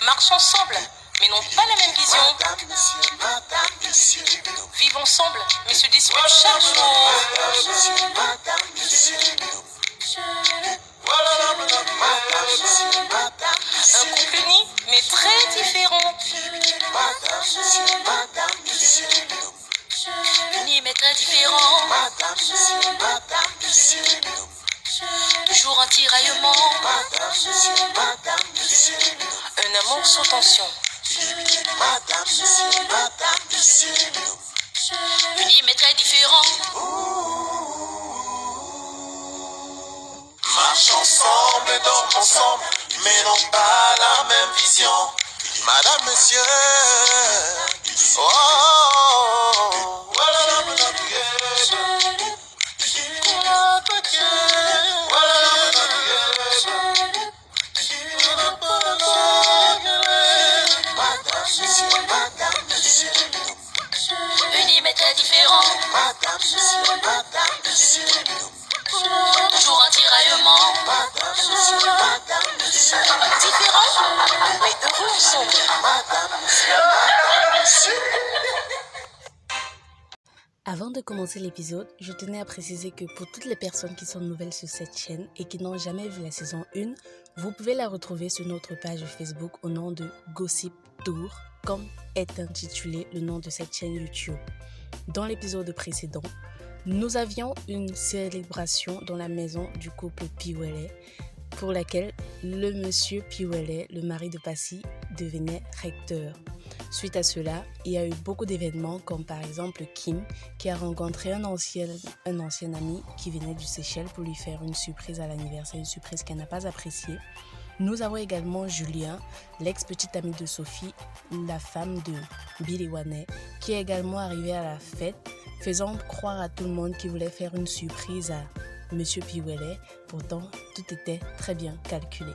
Marchent ensemble, mais n'ont pas la même vision. Vivent ensemble, mais se disputent chaque jour. Un couple uni, mais très différent. Uni, mais très différent. Toujours un tiraillement. Un amour sous tension. Uni, mais très différent. Marchent ensemble, dorment ensemble, mais n'ont pas la même vision. Madame, monsieur. Oh, voilà la Unis mais très différents. Toujours un tiraillement. Différents, mais heureux ensemble. Avant de commencer l'épisode, je tenais à préciser que pour toutes les personnes qui sont nouvelles sur cette chaîne et qui n'ont jamais vu la saison 1, vous pouvez la retrouver sur notre page Facebook au nom de Gossip Tour, comme est intitulé le nom de cette chaîne YouTube. Dans l'épisode précédent, nous avions une célébration dans la maison du couple Piwele, pour laquelle le monsieur Piwele, le mari de Passy, devenait recteur. Suite à cela, il y a eu beaucoup d'événements comme par exemple Kim qui a rencontré un ancien ami qui venait du Seychelles pour lui faire une surprise à l'anniversaire, une surprise qu'elle n'a pas appréciée. Nous avons également Julien, l'ex-petite amie de Sophie, la femme de Billy Wanet, qui est également arrivé à la fête, faisant croire à tout le monde qu'il voulait faire une surprise à Monsieur Piwele. Pourtant, tout était très bien calculé.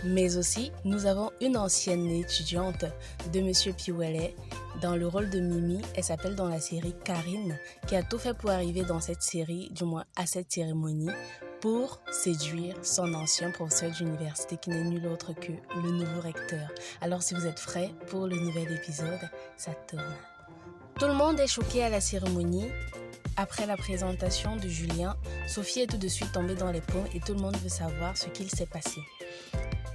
Mais aussi, nous avons une ancienne étudiante de Monsieur Piwele dans le rôle de Mimi. Elle s'appelle dans la série Karine, qui a tout fait pour arriver dans cette série, du moins à cette cérémonie, pour séduire son ancien professeur d'université qui n'est nul autre que le nouveau recteur. Alors si vous êtes frais pour le nouvel épisode, ça tourne. Tout le monde est choqué à la cérémonie. Après la présentation de Julien, Sophie est tout de suite tombée dans les pommes et tout le monde veut savoir ce qu'il s'est passé.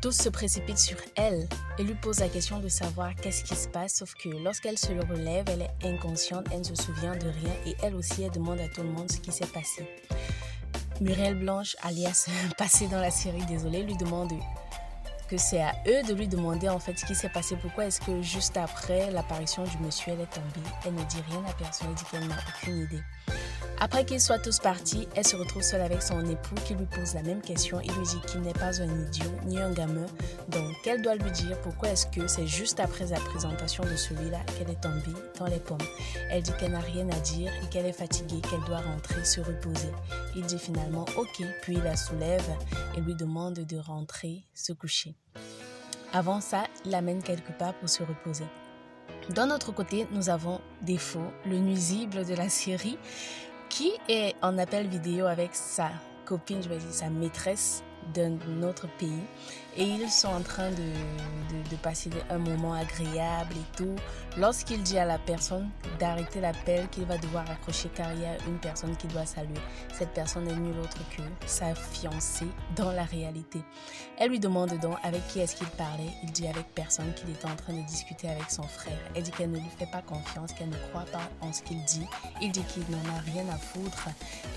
Tous se précipitent sur elle et lui posent la question de savoir qu'est-ce qui se passe, sauf que lorsqu'elle se relève, elle est inconsciente, elle ne se souvient de rien et elle aussi, elle demande à tout le monde ce qui s'est passé. Muriel Blanche, alias Passé dans la série Désolée, lui demande que c'est à eux de lui demander en fait ce qui s'est passé. Pourquoi est-ce que juste après l'apparition du monsieur, elle est tombée? Elle ne dit rien à personne, elle dit qu'elle n'a aucune idée. Après qu'ils soient tous partis, elle se retrouve seule avec son époux qui lui pose la même question. Il lui dit qu'il n'est pas un idiot ni un gamin. Donc, elle doit lui dire pourquoi est-ce que c'est juste après la présentation de celui-là qu'elle est tombée dans les pommes. Elle dit qu'elle n'a rien à dire et qu'elle est fatiguée, qu'elle doit rentrer se reposer. Il dit finalement ok, puis il la soulève et lui demande de rentrer se coucher. Avant ça, il l'amène quelque part pour se reposer. D'un autre côté, nous avons Défaut, le nuisible de la série, qui est en appel vidéo avec sa copine, je vais dire sa maîtresse d'un autre pays. Et ils sont en train de passer un moment agréable et tout. Lorsqu'il dit à la personne d'arrêter l'appel, qu'il va devoir accrocher car il y a une personne qui doit saluer. Cette personne n'est nulle autre que sa fiancée dans la réalité. Elle lui demande donc avec qui est-ce qu'il parlait. Il dit avec personne, qu'il était en train de discuter avec son frère. Elle dit qu'elle ne lui fait pas confiance, qu'elle ne croit pas en ce qu'il dit. Il dit qu'il n'en a rien à foutre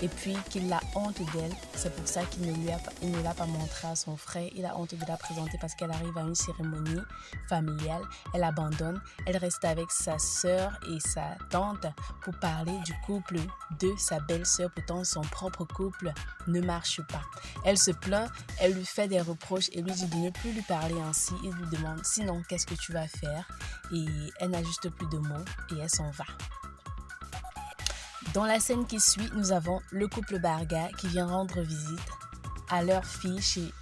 et puis qu'il a honte d'elle. C'est pour ça qu'il ne l'a pas montré à son frère. Il a honte de la présenter parce qu'elle arrive à une cérémonie familiale. Elle abandonne. Elle reste avec sa sœur et sa tante pour parler du couple de sa belle-sœur. Pourtant, son propre couple ne marche pas. Elle se plaint, elle lui fait des reproches et lui dit de ne plus lui parler ainsi. Il lui demande sinon qu'est-ce que tu vas faire, et elle n'a juste plus de mots et elle s'en va. Dans la scène qui suit, nous avons le couple Barga qui vient rendre visite à leur fille chez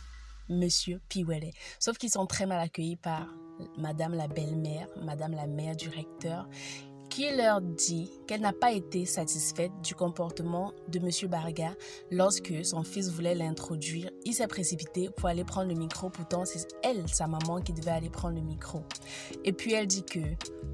Monsieur Piwele. Sauf qu'ils sont très mal accueillis par Madame la belle-mère, Madame la mère du recteur, qui leur dit qu'elle n'a pas été satisfaite du comportement de M. Barga lorsque son fils voulait l'introduire. Il s'est précipité pour aller prendre le micro, pourtant c'est elle, sa maman, qui devait aller prendre le micro. Et puis elle dit que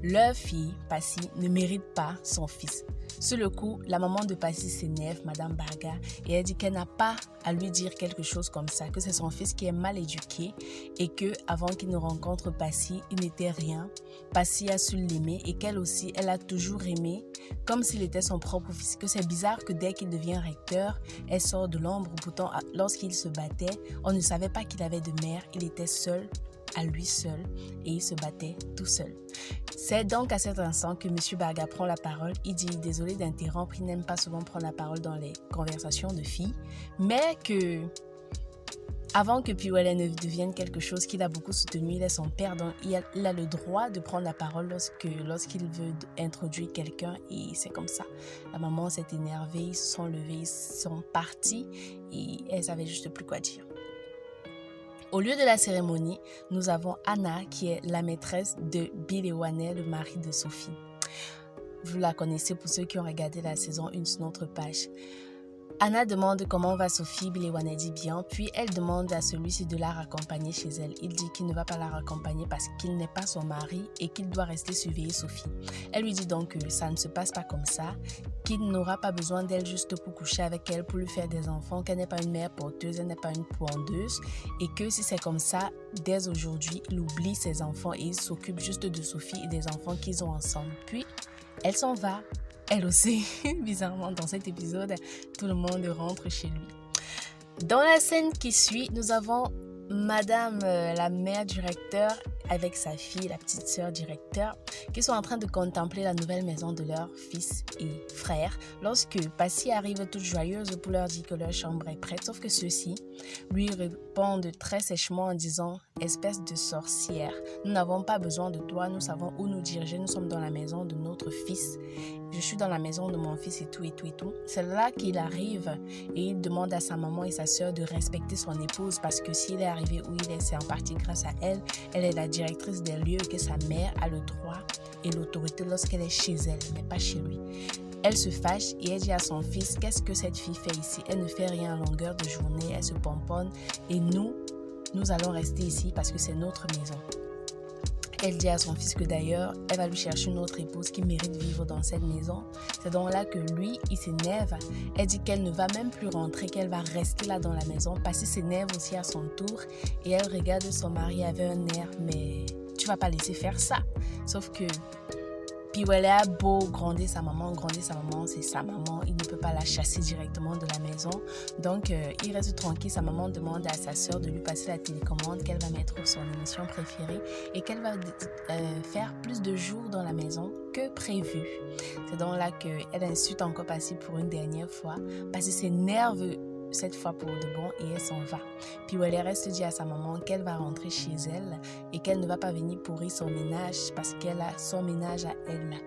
leur fille, Passy, ne mérite pas son fils. Sur le coup, la maman de Passy s'énerve, Madame Barga, et elle dit qu'elle n'a pas à lui dire quelque chose comme ça, que c'est son fils qui est mal éduqué et que avant qu'il ne rencontre Passy, il n'était rien. Passy a su l'aimer et qu'elle aussi, elle a toujours aimé comme s'il était son propre fils. Que c'est bizarre que dès qu'il devient recteur, elle sort de l'ombre. Pourtant, lorsqu'il se battait, on ne savait pas qu'il avait de mère, il était seul, à lui seul, et il se battait tout seul. C'est donc à cet instant que M. Barga prend la parole. Il dit « Désolé d'interrompre, il n'aime pas souvent prendre la parole dans les conversations de filles, mais que avant que Piwele ne devienne quelque chose qu'il a beaucoup soutenu, il est son père, donc il a le droit de prendre la parole lorsqu'il veut introduire quelqu'un, et c'est comme ça. La maman s'est énervée, ils se sont levés, ils sont partis et elle savait juste plus quoi dire. Au lieu de la cérémonie, nous avons Anna qui est la maîtresse de Bilewane, le mari de Sophie. Vous la connaissez pour ceux qui ont regardé la saison 1 sur notre page. Anna demande comment va Sophie, Bilewane dit bien, puis elle demande à celui-ci de la raccompagner chez elle. Il dit qu'il ne va pas la raccompagner parce qu'il n'est pas son mari et qu'il doit rester surveiller Sophie. Elle lui dit donc que ça ne se passe pas comme ça, qu'il n'aura pas besoin d'elle juste pour coucher avec elle, pour lui faire des enfants, qu'elle n'est pas une mère porteuse, elle n'est pas une pondeuse et que si c'est comme ça, dès aujourd'hui, il oublie ses enfants et il s'occupe juste de Sophie et des enfants qu'ils ont ensemble. Puis, elle s'en va. Elle aussi, bizarrement, dans cet épisode, tout le monde rentre chez lui. Dans la scène qui suit, nous avons Madame la mère du recteur avec sa fille, la petite sœur du recteur, qui sont en train de contempler la nouvelle maison de leur fils et frère lorsque Passy arrive toute joyeuse pour leur dire que leur chambre est prête, sauf que ceux-ci lui répondent très sèchement en disant « Espèce de sorcière, nous n'avons pas besoin de toi, nous savons où nous diriger, nous sommes dans la maison de notre fils, je suis dans la maison de mon fils et tout et tout et tout. » C'est là qu'il arrive et il demande à sa maman et sa sœur de respecter son épouse parce que s'il est arrivé où il est, c'est en partie grâce à elle. Elle est la directrice des lieux et que sa mère a le droit et l'autorité lorsqu'elle est chez elle, mais pas chez lui. Elle se fâche et elle dit à son fils « Qu'est-ce que cette fille fait ici? Elle ne fait rien à longueur de journée, elle se pomponne et nous allons rester ici parce que c'est notre maison. » Elle dit à son fils que d'ailleurs, elle va lui chercher une autre épouse qui mérite de vivre dans cette maison. C'est donc là que lui, il s'énerve. Elle dit qu'elle ne va même plus rentrer, qu'elle va rester là dans la maison. Passy s'énerve aussi à son tour et elle regarde son mari avec un air « Mais tu vas pas laisser faire ça ?» Sauf que Piwele a beau gronder sa maman, c'est sa maman, il ne peut pas la chasser directement de la maison. Donc, il reste tranquille. Sa maman demande à sa sœur de lui passer la télécommande qu'elle va mettre son émission préférée et qu'elle va faire plus de jours dans la maison que prévu. C'est donc là qu'elle insulte encore Passy pour une dernière fois. Passy s'énerve cette fois pour de bon et elle s'en va. Puis elle reste dit à sa maman qu'elle va rentrer chez elle et qu'elle ne va pas venir pourrir son ménage parce qu'elle a son ménage à elle.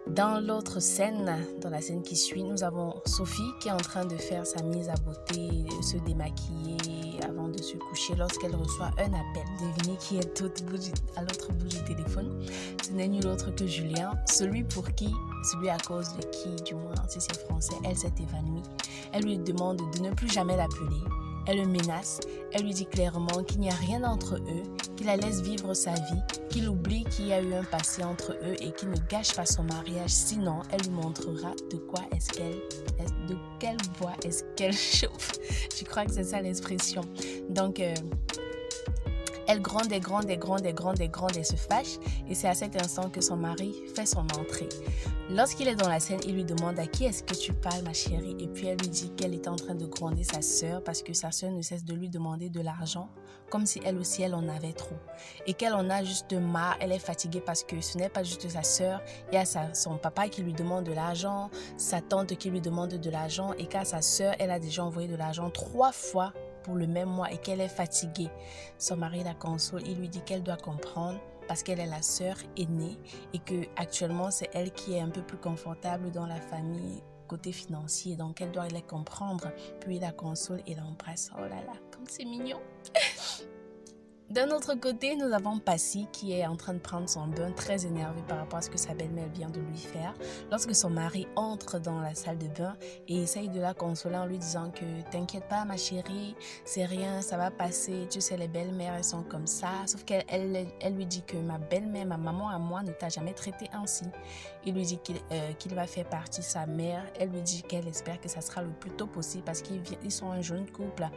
Dans l'autre scène, dans la scène qui suit, nous avons Sophie qui est en train de faire sa mise à beauté, se démaquiller avant de se coucher lorsqu'elle reçoit un appel. Devinez qui est à l'autre bout du téléphone. Ce n'est nul autre que Julien, celui à cause de qui, du moins si c'est français, elle s'est évanouie. Elle lui demande de ne plus jamais l'appeler. Elle le menace, elle lui dit clairement qu'il n'y a rien entre eux, qu'il la laisse vivre sa vie, qu'il oublie qu'il y a eu un passé entre eux et qu'il ne gâche pas son mariage, sinon elle lui montrera de quelle bois est-ce qu'elle chauffe. Je crois que c'est ça l'expression. Donc, elle gronde et se fâche et c'est à cet instant que son mari fait son entrée. Lorsqu'il est dans la scène, il lui demande « À qui est-ce que tu parles, ma chérie ?» Et puis elle lui dit qu'elle est en train de gronder sa sœur parce que sa sœur ne cesse de lui demander de l'argent comme si elle aussi, elle en avait trop. Et qu'elle en a juste marre, elle est fatiguée parce que ce n'est pas juste sa sœur. Il y a son papa qui lui demande de l'argent, sa tante qui lui demande de l'argent et qu'à sa sœur, elle a déjà envoyé de l'argent 3 fois pour le même mois et qu'elle est fatiguée. Son mari la console, il lui dit qu'elle doit comprendre parce qu'elle est la sœur aînée et que actuellement c'est elle qui est un peu plus confortable dans la famille côté financier, donc elle doit les comprendre. Puis il la console et l'embrasse. Oh là là, comme c'est mignon. D'un autre côté, nous avons Passy qui est en train de prendre son bain, très énervé par rapport à ce que sa belle-mère vient de lui faire. Lorsque son mari entre dans la salle de bain et essaye de la consoler en lui disant que « T'inquiète pas ma chérie, c'est rien, ça va passer, tu sais les belles-mères elles sont comme ça. » Sauf qu'elle lui dit que ma belle-mère, ma maman à moi ne t'a jamais traité ainsi. Il lui dit qu'il va faire partie de sa mère. Elle lui dit qu'elle espère que ça sera le plus tôt possible parce qu'ils sont un jeune couple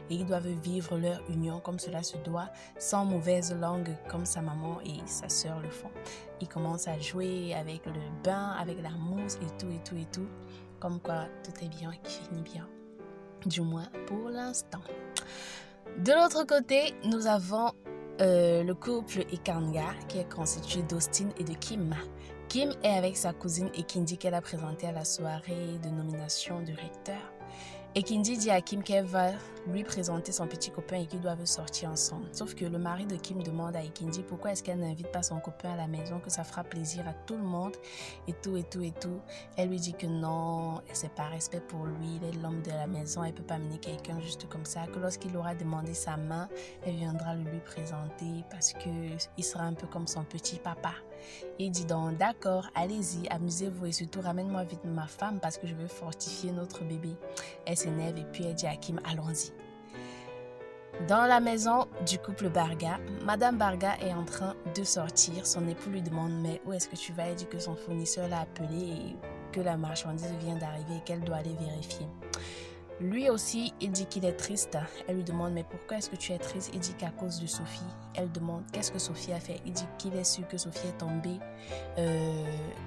et ils doivent vivre leur union comme cela se doit, sans mauvaise langue comme sa maman et sa sœur le font. Ils commencent à jouer avec le bain, avec la mousse et tout. Comme quoi, tout est bien qui finit bien. Du moins pour l'instant. De l'autre côté, nous avons le couple Ikanga qui est constitué d'Austin et de Kim. Kim est avec sa cousine Ekindi qu'elle a présentée à la soirée de nomination du recteur. Ekindi dit à Kim qu'elle va lui présenter son petit copain et qu'ils doivent sortir ensemble. Sauf que le mari de Kim demande à Ekindi pourquoi est-ce qu'elle n'invite pas son copain à la maison, que ça fera plaisir à tout le monde et tout. Elle lui dit que non, c'est par respect pour lui, il est l'homme de la maison, elle ne peut pas amener quelqu'un juste comme ça, que lorsqu'il aura demandé sa main, elle viendra le lui présenter parce qu'il sera un peu comme son petit papa. Il dit donc d'accord, allez-y, amusez-vous et surtout ramène-moi vite ma femme parce que je veux fortifier notre bébé. Elle s'énerve et puis elle dit à Kim, allons-y. Dans la maison du couple Barga, Madame Barga est en train de sortir. Son époux lui demande mais où est-ce que tu vas? Elle dit que son fournisseur l'a appelé et que la marchandise vient d'arriver et qu'elle doit aller vérifier. Lui aussi, il dit qu'il est triste. Elle lui demande mais pourquoi est-ce que tu es triste? Il dit qu'à cause de Sophie. Elle demande qu'est-ce que Sophie a fait? Il dit qu'il est sûr que Sophie est tombée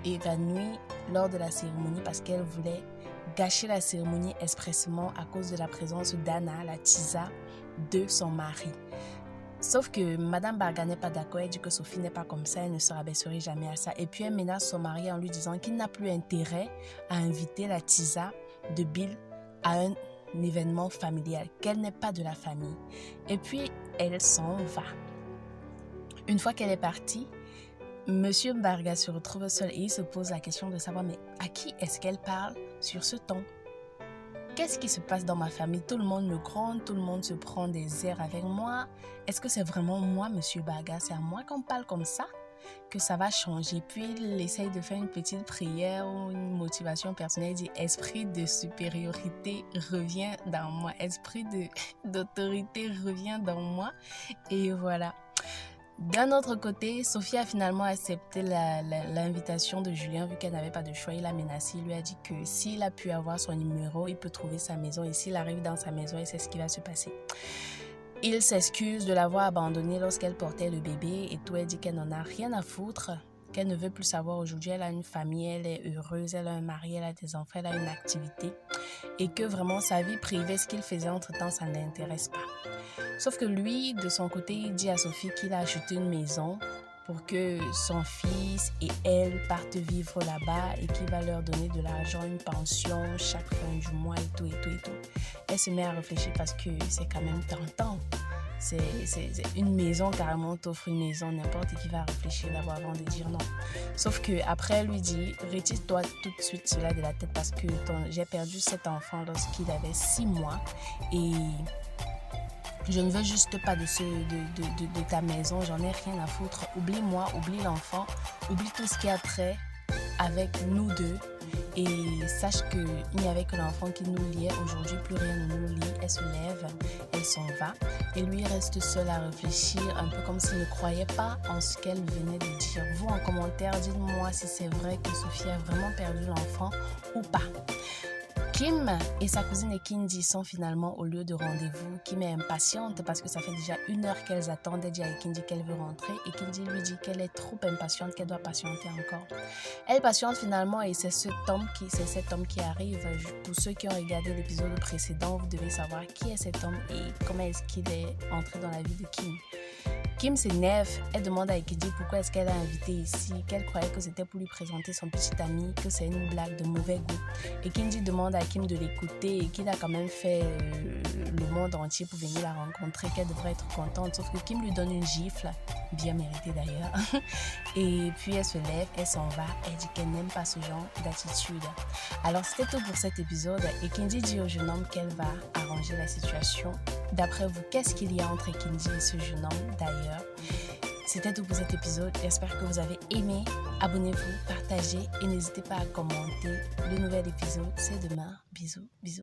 évanouie lors de la cérémonie parce qu'elle voulait gâcher la cérémonie expressément à cause de la présence d'Anna, la tisa de son mari. Sauf que Madame Barga n'est pas d'accord, elle dit que Sophie n'est pas comme ça, elle ne se rabaisserait jamais à ça. Et puis elle menace son mari en lui disant qu'il n'a plus intérêt à inviter la tisa de Bill à un événement familial, qu'elle n'est pas de la famille. Et puis elle s'en va. Une fois qu'elle est partie, Monsieur Barga se retrouve seul et il se pose la question de savoir mais à qui est-ce qu'elle parle sur ce ton? Qu'est-ce qui se passe dans ma famille? Tout le monde me gronde, tout le monde se prend des airs avec moi. Est-ce que c'est vraiment moi, Monsieur Barga? C'est à moi qu'on parle comme ça que ça va changer. Puis il essaye de faire une petite prière ou une motivation personnelle. Il dit esprit de supériorité revient dans moi. Esprit d'autorité revient dans moi. Et voilà. D'un autre côté, Sophie a finalement accepté l'invitation de Julien vu qu'elle n'avait pas de choix. Il l'a menacé, il lui a dit que s'il a pu avoir son numéro, il peut trouver sa maison et s'il arrive dans sa maison, il sait ce qui va se passer. Il s'excuse de l'avoir abandonnée lorsqu'elle portait le bébé et tout. Elle dit qu'elle n'en a rien à foutre, qu'elle ne veut plus savoir aujourd'hui. Elle a une famille, elle est heureuse, elle a un mari, elle a des enfants, elle a une activité et que vraiment sa vie privée, ce qu'il faisait entre-temps, ça ne l'intéresse pas. Sauf que lui, de son côté, il dit à Sophie qu'il a acheté une maison pour que son fils et elle partent vivre là-bas et qu'il va leur donner de l'argent, une pension chaque fin du mois et tout. Elle se met à réfléchir parce que c'est quand même tentant. C'est une maison, carrément, t'offre une maison, n'importe qui va réfléchir d'abord avant de dire non. Sauf qu'après, elle lui dit, retire-toi tout de suite cela de la tête parce que j'ai perdu cet enfant lorsqu'il avait 6 mois et je ne veux juste pas de ta maison, j'en ai rien à foutre. Oublie-moi, oublie l'enfant, oublie tout ce qui a trait avec nous deux. Et sache qu'il n'y avait que l'enfant qui nous liait. Aujourd'hui, plus rien ne nous lie. Elle se lève, elle s'en va. Et lui reste seul à réfléchir, un peu comme s'il ne croyait pas en ce qu'elle venait de dire. Vous, en commentaire, dites-moi si c'est vrai que Sophie a vraiment perdu l'enfant ou pas. Kim et sa cousine Ekindi sont finalement au lieu de rendez-vous. Kim est impatiente parce que ça fait déjà 1 heure qu'elles attendent. Elle dit à Ekindi qu'elle veut rentrer. Ekindi lui dit qu'elle est trop impatiente, qu'elle doit patienter encore. Elle patiente finalement et c'est cet homme qui arrive. Pour ceux qui ont regardé l'épisode précédent, vous devez savoir qui est cet homme et comment est-ce qu'il est entré dans la vie de Kim. Kim s'énerve, elle demande à Ekenji pourquoi est-ce qu'elle l'a invité ici, qu'elle croyait que c'était pour lui présenter son petit ami, que c'est une blague de mauvais goût. Ekenji demande à Kim de l'écouter et qu'il a quand même fait le monde entier pour venir la rencontrer, qu'elle devrait être contente, sauf que Kim lui donne une gifle, bien méritée d'ailleurs, et puis elle se lève, elle s'en va, elle dit qu'elle n'aime pas ce genre d'attitude. Alors c'était tout pour cet épisode. Ekenji dit au jeune homme qu'elle va arranger la situation. D'après vous, qu'est-ce qu'il y a entre Ekenji et ce jeune homme d'ailleurs? C'était tout pour cet épisode. J'espère que vous avez aimé. Abonnez-vous, partagez et n'hésitez pas à commenter. Le nouvel épisode, c'est demain. Bisous, bisous.